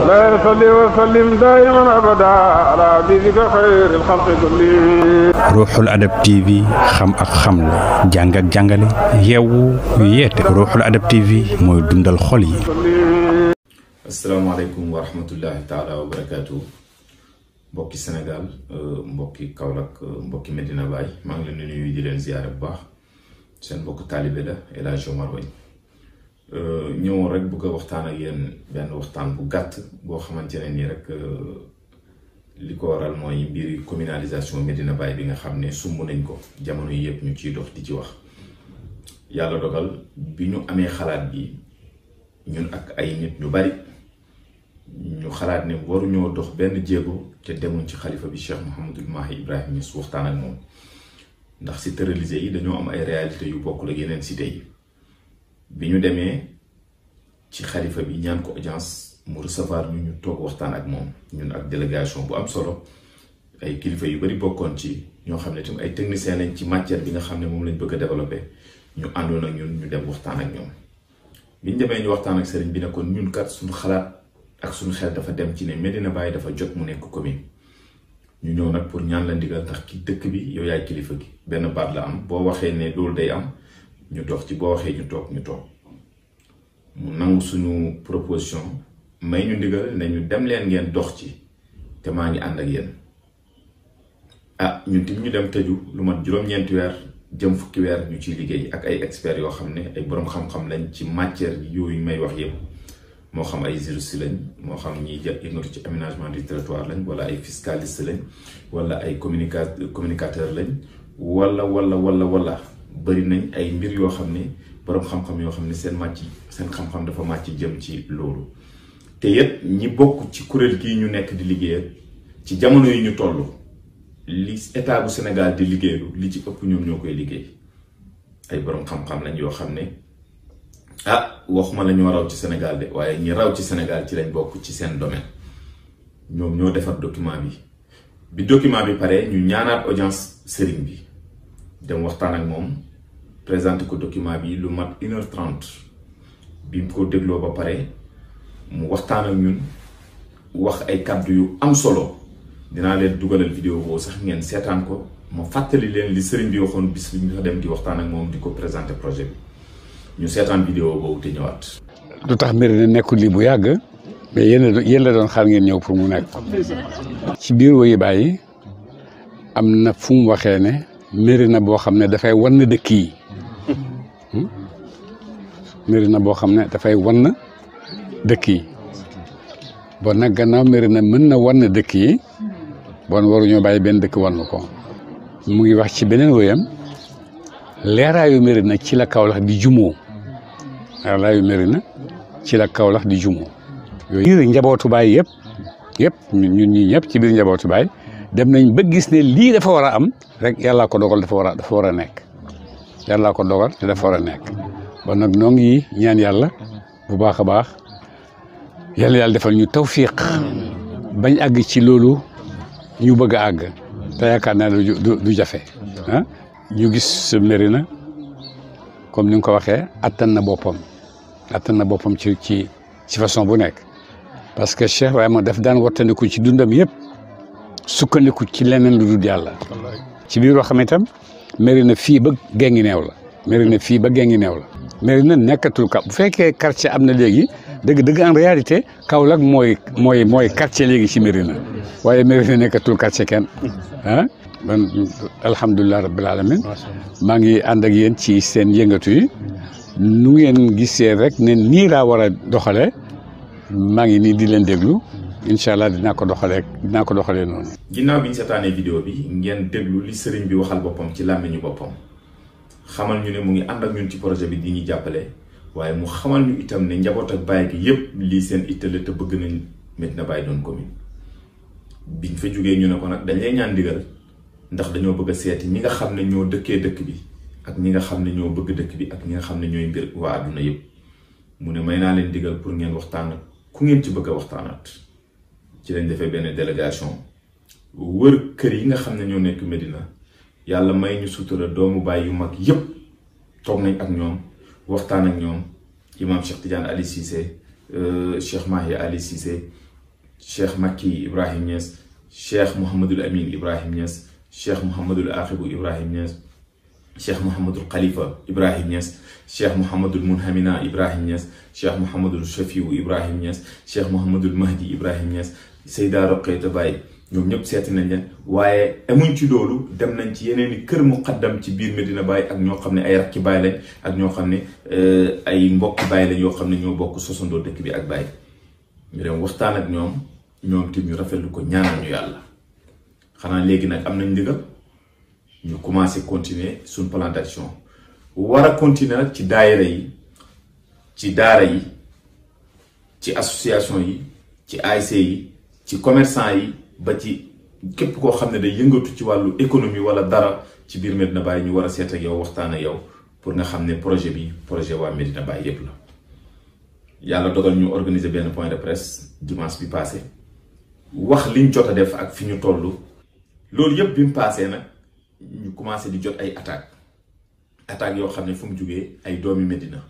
لا صل وسلم دائما ابدا على حبيبك خير الخلق كلهم. Ruuxul Adab TV xam ak xamle jàng ak jàngale yeewu yeete Ruuxul Adab TV mooy dundal xol yi. asalaamaaleykum wa rahmatullahi taala wa barakaatu mbokki Sénégal mbokki Kaolack mbokki Medina Baye maa ngi leen di nuyu di leen ziyaare bu baax seen mbokk taalibe la El Hadj Omar Wagne ñëwoon rek bëgg a waxtaan ak yéen benn waxtaan bu gàtt boo xamante ne nii rek li ko waral mooy mbiri communalisation Medina Baye bi nga xam ne sumb nañ ko jamono yi yëpp ñu ciy dox di ci wax yàlla dogal bi ñu amee xalaat bi ñun ak ay nit ñu bari ñu xalaat ne waruñoo dox benn jéego te demuñ ci xalifa bi Cheikh Mouhamadul Mahi Ibrahima Niass waxtaan ak moom ndax cité religieux yi dañoo am ay réalités yu bokkul ak yeneen cité yi bi ñu demee ci xalifa bi ñaan ko audience mu recevoir ñu toog waxtaan ak moom ñun ak délégation bu am solo ay kilifa yu bari bokkoon ci ñoo xam ne tam ay techniciens lañ ci matière bi nga xam ne moom lañ bëgg a développer ñu àndoon ak ñun ñu dem waxtaan ak ñoom biñ demee ñu waxtaan ak sëriñ bi ne kon ñun kat suñu xalaat ak suñu xel dafa dem ci ne Medina Baye dafa jot mu nekk commune ñu ñëw nag pour ñaan la ndigal ndax ki dëkk bi yow yaay kilifa gi benn baat la am boo waxee ne loolu day am ñu dox ci boo waxee ñu toog mu nangu suñu proposition may ñu ndigal ne ñu dem leen ngeen dox ci te maa ngi ànd ak yéen ñun tim ñu dem tëju lu mat juróom-ñeenti weer jëm fukki weer ñu ciy liggéey ak ay experts yoo xam ne ay boroom xam-xam lañ ci matière yooyu may wax yëpp moo xam ay juristes lañ moo xam ñiy yëngatu ci aménagement du territoire lañ wala ay fiscalistes lañ wala ay communicateurs lañ wala bari nañ ay mbir yoo xam ne boroom xam-xam yoo xam ne seen xam-xam dafa màcc jëm ci loolu te yet ñi bokk ci kuréel gii ñu nekk di liggéeyal ci jamono yi ñu toll li état bu Sénégal di liggéeyalu li ci ëpp ñoom ñoo koy liggéey ay boroom xam-xam lañ yoo xam ne waxuma la ñoo raw ci Sénégal de waaye ñi raw ci Sénégal ci lañ bokk ci seen domaine ñoom ñoo defar document bi document bi pare ñu ñaanaat audience sëriñ bi dem waxtaan ak moom présenté ko document bi lu mat 1h30 bi mu ko dégloo ba pare mu waxtaan ak ñun wax ay kàddu yu am solo dinaa leen dugalal vidéo boobu sax ngeen seetaan ko ma fàttali leen li sëriñ bi waxoon bis bi ñu dem di waxtaan ak moom di ko présenté projet bi ñu seetaan vidéo boobu te ñëwaat. lu tax mbir ne nekkul lii bu yàgg mais yéen la doon xaar ngeen ñëw pour mu nekk ci biir woyi bàyyi am na fu mu waxee ne Médina boo xam ne dafay wan na dëkk yi Médina boo xam ne dafay wan na dëkk yi bon nag gannaaw Médina mën na wan na dëkk yi bon waruñoo bàyyi benn dëkk wan na ko mu ngi wax ci beneen woyam leeraayu Médina ci la Kaolack di jumoo leeraayu Médina ci la Kaolack di jumoo yooyu biir njabootu Baay yëpp ñun ñi ñëpp ci biir njabootu Baay dem nañ ba gis ne lii dafa war a am rek yàllaa ko dogal dafa war a nekk yàllaa ko dogal te dafa war a nekk bon nag noo ngi ñaan yàlla bu baax a baax yàlla defal ñu tawfiq bañ àgg ci loolu ñu bëgg a àgg te yaakaar naa du jafe ñu gis Médina comme ni nga ko waxee attan na boppam ci façon bu nekk parce que Cheikh Ibrahima daf daan wattandiku ci dundam yëpp sukkandiku ci leneen lu dul yàlla ci biir loo xam ne itam Médina fii ba Guinguinéo la Médina nekkatul bu fekkee quartier am na léegi dëgg en réalité Kaolack mooy quartier léegi ci Médina waaye Médina nekkatul quartier kenn man alhamdulilah rabbil alamin maa ngi ànd ak yéen ci seen yëngatu yi nu ngeen gisee rek ne nii laa war a doxalee maa ngi nii di leen déglu incha allah dinaa ko doxalee noonu. ginnaaw bi ñu seetaanee vidéo bi ngeen déglu li sëriñ bi waxal boppam ci làmmiñu boppam xamal ñu ne mu ngi ànd ak ñun ci projet bi di ñu jàppale waaye mu xamal ñu itam ne njaboot ak Baye gi yëpp lii seen ittale te bëgg nañ Medina Baye doon commune biñ fa jógee ñu ne ko nag dañ lay ñaan ndigal ndax dañoo bëgg a seeti ñi nga xam ne ñoo dëkkee dëkk bi ak ñi nga xam ne ñoo bëgg dëkk bi ak ñi nga xam ne ñooy mbir waa àdduna yëpp mu ne may naa leen digal pour ngeen waxtaan ku ngeen ci bëgg a waxtaanaat ci lañ defee benn délégation wër kër yi nga xam ne ñoo nekk Medina yàlla may ñu sutura doomu Baay yu mag yëpp toog nañ ak ñoom waxtaan ak ñoom imam Cheikh Tidiane Ali Cissé Cheikh Mahi Ali Cissé Cheikh Makki Ibrahim Niass, Cheikh Mouhamadul Amin Ibrahim Niass, Cheikh Mouhamadul Aqibu Ibrahim Niass, Cheikh Mouhamadul Khalifa Ibrahim Niass, Cheikh Mouhamadul Munhamina Ibrahim Niass, Cheikh Mouhamadul Shafiu Ibrahim Niass, Cheikh Mouhamadul Mahdi Ibrahim Niass, Seyda Roqeeta Baye ñoom ñëpp seeti nañ leen. waaye amuñ ci loolu dem nañ ci yeneen i kër muqaddam ci biir Medina Baye ak ñoo xam ne ay rakki Baye lañ ak ñoo xam ne ay mbokki Baye lañ yoo xam ne ñoo bokk sosandoo dëkk bi ak Baye. ñu dem waxtaan ak ñoom tim ñu rafetlu ko ñaanal ñu yàlla. xanaa léegi nag am nañ ndigal ñu commencé continuer suñ plan d'action war a continuer nag ci daayira yi ci daara yi ci association yi ci ASC yi ci commerçant yi ba ci képp koo xam ne day yëngatu ci wàllu économie wala dara ci biir Medina Baye ñu war a seet ak yow waxtaan ak yow pour nga xam ne projet bi projet waa Medina Baye yépp la. yàlla dogal ñu organiser benn point de presse dimanche bi passé wax liñ jot a def ak fi ñu toll. loolu yëpp bi mu passé nag ñu commencé di jot ay attaques yoo xam ne fu mu jugee ay doomi Medina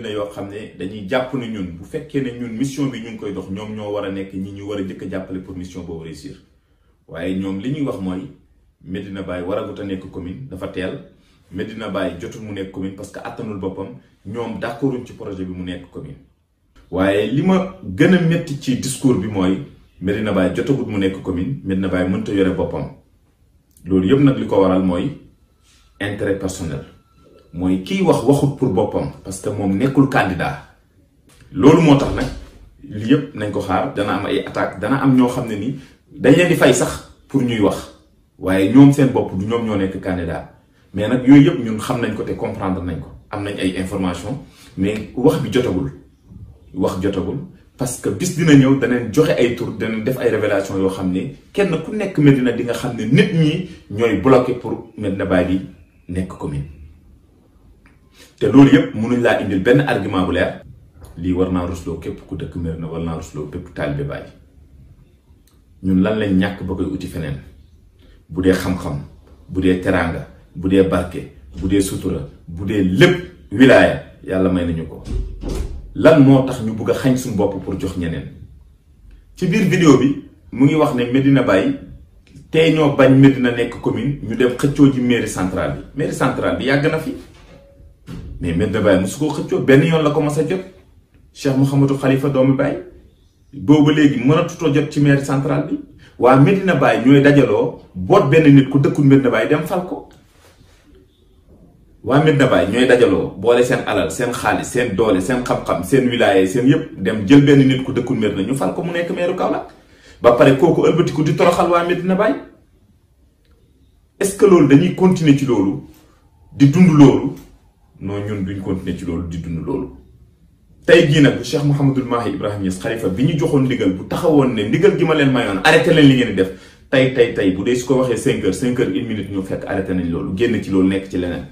yoo xam ne dañuy jàpp ne ñun bu fekkee ne ñun mission bi ñu ngi koy dox ñoom ñoo war a nekk ñi ñu war a jëkk a jàppale pour mission boobu réussir waaye ñoom li ñuy wax mooy Medina Baye waragut a nekk commune dafa teel Medina Baye jotul mu nekk commune parce que attanul boppam ñoom d'accorduñ ci projet bi mu nekk commune. waaye li ma gën a métti ci discours bi mooy Medina Baye jotagut mu nekk commune Medina Baye mënta yore boppam loolu yëpp nag li ko waral mooy intérêt personnel. mooy kiy waxut pour boppam parce que moom nekkul candidat loolu moo tax nag li yëpp nañ ko xaar dana am ay attaques dana am ñoo xam ne ni dañ leen di fay sax pour ñuy wax waaye ñoom seen bopp du ñoom ñoo nekk candidat mais nag yooyu yëpp ñun xam nañ ko te comprendre nañ ko am nañ ay information mais wax jotagul parce que bis dina ñëw danañ joxe ay tur danañ def ay révélation yoo xam ne kenn ku nekk Medina di nga xam ne nit ñi ñooy bloqué pour Medina Baye bi nekk commune. te loolu yëpp mënuñ laa indil benn argument bu leer lii war naa rusloo képp ku dëkk Medina war naa rusloo bépp taalibe Baye ñun lan lañ ñàkk ba koy uti feneen bu dee xam-xam bu dee teraanga bu dee barke bu dee sutura bu dee lépp wilaaya yàlla may nañu ko lan moo tax ñu bëgg a xañ suñu bopp pour jox ñeneen. ci biir vidéo bi mu ngi wax ne Medina Baye tey ñoo bañ Medina nekk commune ñu dem xëccoo ji mairie centrale bi yàgg na fi. mais Medina Baye mosu koo xëccoo benn yoon la ko mas a jot Cheikh Mouhamadou Khalifa doomu Baye boobu léegi mënatutoo jot ci mairie centrale bi waa Medina Baye ñooy dajaloo boot benn nit ku dëkkul Medina Baye dem fal ko. waa Medina Baye ñooy dajaloo boole seen alal seen xaalis seen doole seen xam-xam seen wilaya seen yëpp dem jël benn nit ku dëkkul Medina ñu fal ko mu nekk maire Kaolack ba pare kooku ëlbatiku di toroxal waa Medina Baye. est-ce que loolu dañuy continuer ci loolu di dund loolu. non ñun duñ continuer ci loolu di dund loolu tey jii nag bu Cheikh Mouhamadul Mahi Ibrahim Niass xalifa bi ñu joxoon ndigal bu taxawoon ne ndigal gi ma leen mayoon arrêté leen li ngeen di def tey bu dee su ko waxee 5 heures 1 minute ñu fekk arrêté nañ loolu génn ci loolu nekk ci leneen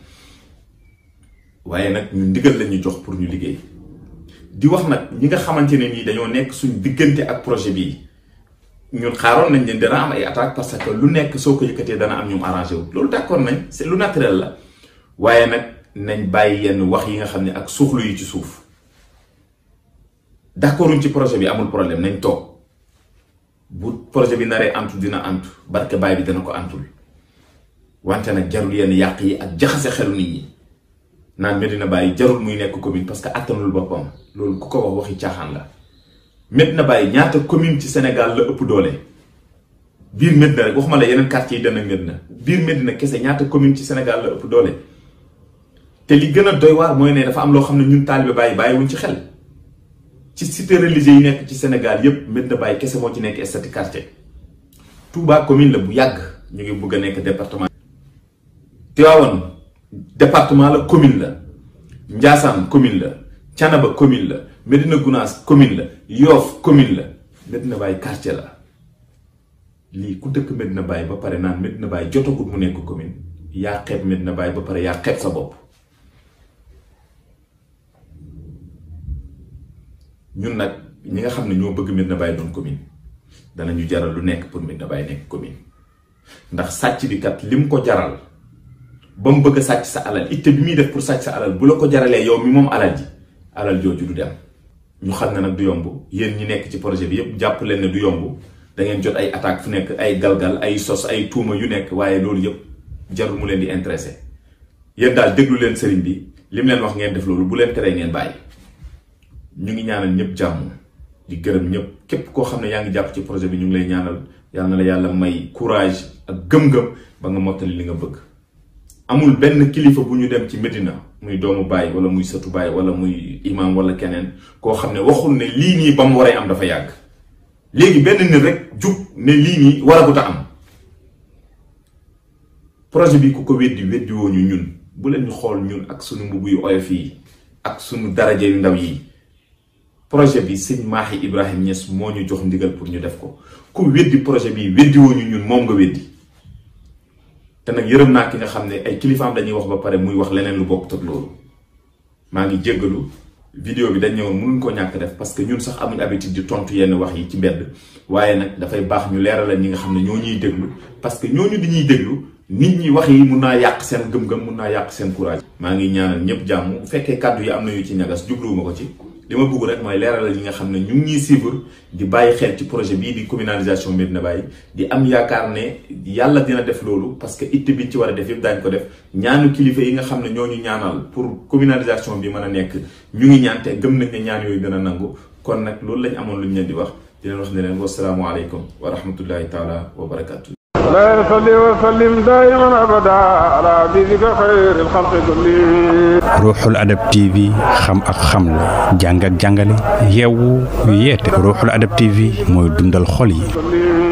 waaye nag ñun ndigal lañuy jox pour ñu liggéey di wax nag ñi nga xamante ne nii dañoo nekk suñ diggante ak projet bii ñun xaaroon nañ leen dana am ay attaques parce que lu nekk soo ko yëkkatee dana am ñum arrangé wu loolu d'accord nañ c'est lu naturel la waaye nag nañ bàyyi yenn wax yi nga xam ne ak suuxlu yi ci suuf d'accorduñ ci projet bi amul problème nañ toog bu projet bi naree antu dina antu barke Baye bi dana ko antul wante nag jarul yenn yàq yi ak jaxase xelu nit ñi naan Medina Baye jarul muy nekk commune parce que attanul boppam loolu ku ko wax waxi caaxaan la. Medina Baye ñaata commune ci Sénégal la ëpp doole biir Medina rek waxuma la yeneen quartier yi dana Medina biir Medina kese ñaata commune ci Sénégal la ëpp doole. te li gën a doy waar mooy ne dafa am loo xam ne ñun taalibe Baye bàyyiwuñ ci xel ci cité religieux yi nekk ci Sénégal yépp Medina Baye kese moo ci nekk estati quartier. Touba commune la bu yàgg ñu ngi bëgg a nekk département. Tivaouane département la commune la Ndiassane commune la Thiénaba commune la Medina Gounass commune la Yoff commune la Medina Baye quartier la lii ku dëkk Medina Baye ba pare naan Medina Baye jotagut mu nekk commune yaa xeeb Medina Baye ba pare yaa xeeb sa bopp. ñun nag ñi nga xam ne ñoo bëgg Medina Baye doon commune danañu jaral lu nekk pour Medina Baye nekk commune ndax sàcc bi kat lim ko jaral ba mu bëgg a sàcc sa alal itte bi muy def pour sàcc sa alal bu la ko jaralee yow mi moom alal ji alal jooju du dem ñu xam ne nag du yomb yéen ñi nekk ci projet bi yëpp jàpp leen ne du yomb da ngeen jot ay attaque fu nekk ay galgal ay sos ay tuuma yu nekk waaye loolu yëpp jarul mu leen di intéressé yéen daal déglu leen sëriñ bi li mu leen wax ngeen def loolu bu leen teree ngeen bàyyi. ñu ngi ñaanal ñëpp jàmm di gërëm ñëpp képp koo xam ne yaa ngi jàpp ci projet bi ñu ngi lay ñaanal yàlla na la yàlla may courage ak gëm-gëm ba nga mottali li nga bëgg. amul benn kilifa bu ñu dem ci Medina muy doomu baay wala muy sëtu baay wala muy imam wala keneen koo xam ne waxul ne lii nii ba mu waree am dafa yàgg léegi benn nit rek jug ne lii nii waragut a am. projet bi ku ko weddi woo ñu ñun bu leen ñu xool ñun ak sunu mbubb yu oyof yi ak sunu daraja yu ndaw yi. projet bi sëñ Mahi Ibrahim Niass moo ñu jox ndigal pour ñu def ko ku weddi projet bi weddi woo ñu ñun moom nga weddi te nag yërëm naa ki nga xam ne ay kilifaam dañuy wax ba pare muy wax leneen lu bokk ak loolu maa ngi jéggalu vidéo bi dañ ñëwoon mënuñ ko ñàkk def parce que ñun sax amuñ habitude di tontu yenn wax yi ci mbedd waaye nag dafay baax ñu leeralal ñi nga xam ne ñoo ñuy déglu parce que ñooñu di ñuy déglu nit ñi wax yi mun naa yàq seen gëm-gëm mun naa yàq seen courage. maa ngi ñaanal ñëpp jàmm bu fekkee kàddu yi am na yu ci ñagas jubluwuma ko ci. li ma bëgg rek mooy leeralal ñi nga xam ne ñu ngi ñuy suivre di bàyyi xel ci projet bii di communalisation Medina Baye di am yaakaar ne yàlla dina def loolu parce que itte biñ ci war a def yëpp daañu ko def ñaanu kilifa yi nga xam ne ñoo ñu ñaanal pour communalisation bi mën a nekk ñu ngi ñaan te gëm nañ ne ñaan yooyu gën a nangu kon nag loolu lañ amoon lu ñu leen di wax di leen wax ne leen wasalaamualeykum wa rahmatullahi taala wa barakatu. لا يصلي وسلم دائما ابدا على حبيبك خير الخلق كلهم. Ruuxul Adab TV xam ak xamle jàng ak jàngale yeewu yeete Ruuxul Adab TV mooy dundal xol yi.